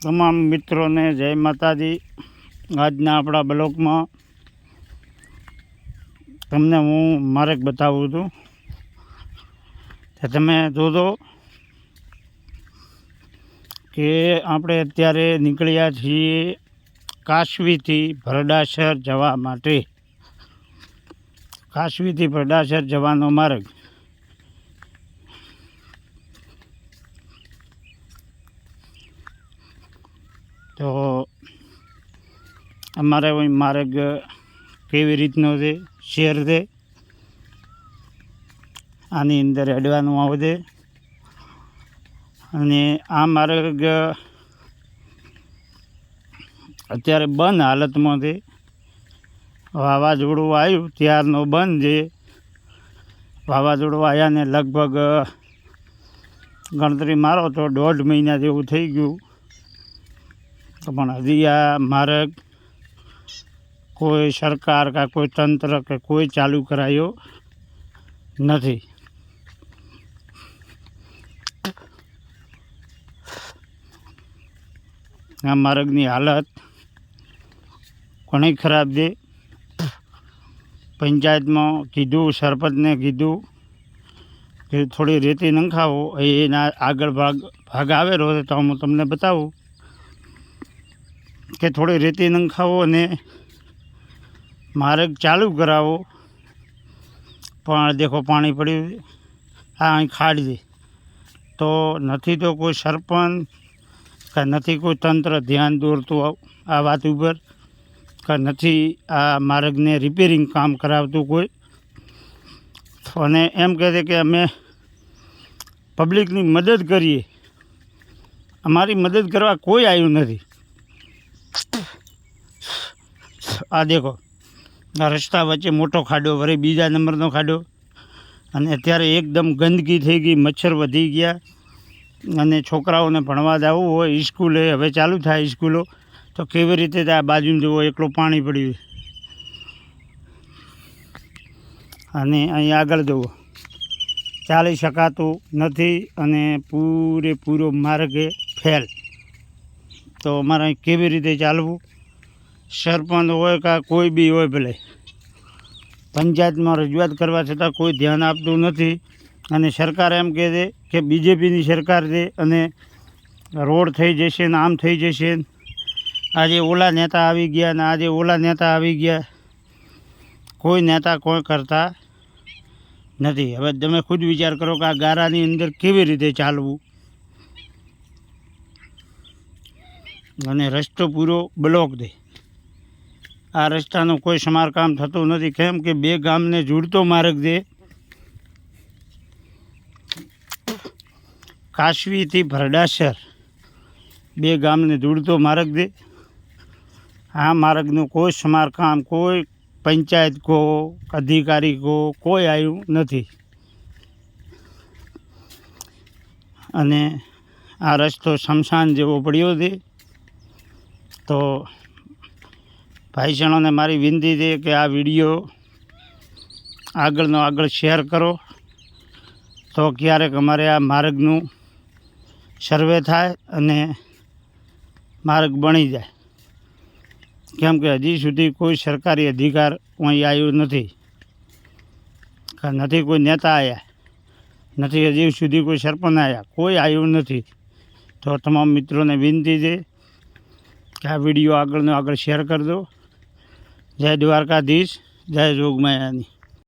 તમામ મિત્રોને જય માતાજી। આજના આપણા બ્લોગમાં તમને હું માર્ગ બતાવું છું, તમે જોજો કે આપણે અત્યારે નીકળ્યા છીએ કાશવીથી ભરડાસર જવા માટે। કાશવીથી ભરડાસર જવાનો માર્ગ। તો અમારે માર્ગ કેવી રીતનો છે શેર છે, આની અંદર હેડવાનું આવશે। અને આ માર્ગ અત્યારે બંધ હાલતમાં છે, વાવાઝોડું આવ્યું ત્યારનો બંધ છે। વાવાઝોડું આવ્યાને લગભગ ગણતરી મારો તો 1.5 મહિના જેવું થઈ ગયું, પણ હજી આ માર્ગ કોઈ સરકાર કે કોઈ તંત્ર કે કોઈ ચાલુ કરાયો નથી। આ માર્ગની હાલત ઘણી ખરાબ છે। પંચાયતમાં કીધું, સરપંચને કીધું કે થોડી રેતી નંખાવો, એના આગળ ભાગ આવેલો છે તો હું તમને બતાવું કે થોડી રેતી નંખાવો અને માર્ગ ચાલુ કરાવો। પણ દેખો પાણી પડ્યું, આ અહીં ખાડ છે, તો નથી તો કોઈ સરપંચ કે નથી કોઈ તંત્ર ધ્યાન દોરતું આ વાત ઉપર, કે નથી આ માર્ગને રિપેરિંગ કામ કરાવતું કોઈ। અને એમ કહે છે કે અમે પબ્લિકની મદદ કરીએ, અમારી મદદ કરવા કોઈ આવ્યું નથી। આ દેખો, આ રસ્તા વચ્ચે મોટો ખાડો, વળી બીજા નંબરનો ખાડો, અને અત્યારે એકદમ ગંદકી થઈ ગઈ, મચ્છર વધી ગયા। અને છોકરાઓને ભણવા જવું હોય સ્કૂલે, હવે ચાલુ થાય સ્કૂલો, તો કેવી રીતે આ બાજુમાં જુઓ એકલું પાણી પડ્યું, અને અહીં આગળ જુઓ ચાલી શકાતું નથી, અને પૂરેપૂરો માર્ગે ફેલ। તો અમારે અહીં કેવી રીતે ચાલવું? સરપંચ હોય કે કોઈ બી હોય, ભલે પંચાયતમાં રજૂઆત કરવા છતાં કોઈ ધ્યાન આપતું નથી। અને સરકાર એમ કહે છે કે બીજેપીની સરકાર છે અને રોડ થઈ જશે ને આમ થઈ જશે, આજે ઓલા નેતા આવી ગયા ને આજે ઓલા નેતા આવી ગયા, કોઈ નેતા કોઈ કરતા નથી। હવે તમે ખુદ વિચાર કરો કે આ ગારાની અંદર કેવી રીતે ચાલવું, અને રસ્તો પૂરો બ્લોક છે। આ રસ્તાનું કોઈ સમારકામ થતું નથી, કેમ કે બે ગામને જોડતો માર્ગ છે, કાશવીથી ભરડાસર બે ગામને જોડતો માર્ગ છે। આ માર્ગનું કોઈ સમારકામ કોઈ પંચાયત કો અધિકારી કો કોઈ આવ્યું નથી। અને આ રસ્તો શમશાન જેવો પડ્યો છે। તો ભાઈસણોને મારી વિનંતી છે કે આ વિડીયો આગળનો આગળ શેર કરો, તો ક્યારેક અમારે આ માર્ગનું સર્વે થાય અને માર્ગ બની જાય, કેમ કે હજી સુધી કોઈ સરકારી અધિકાર અહીં આવ્યો નથી, કે નથી કોઈ નેતા આવ્યા, નથી હજી સુધી કોઈ સરપંચ આવ્યા, કોઈ આવ્યું નથી। તો તમામ મિત્રોને વિનંતી છે કે આ વિડીયો આગળનો આગળ શેર કરજો। જય દ્વારકાધીશ, જય જોગમાયાની।